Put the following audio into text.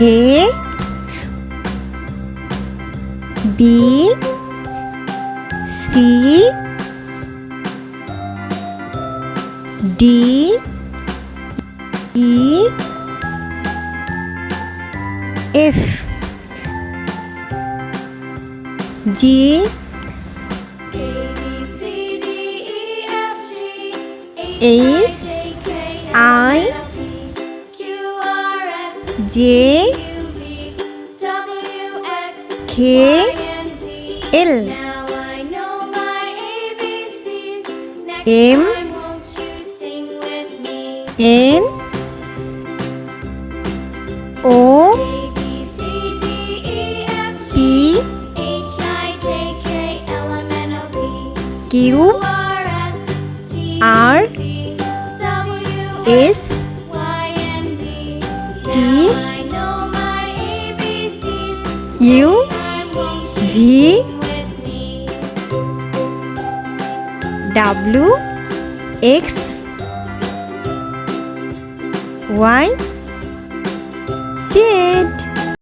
A B C D E F G H I J K L M N O P Q R S T U V W X Y Z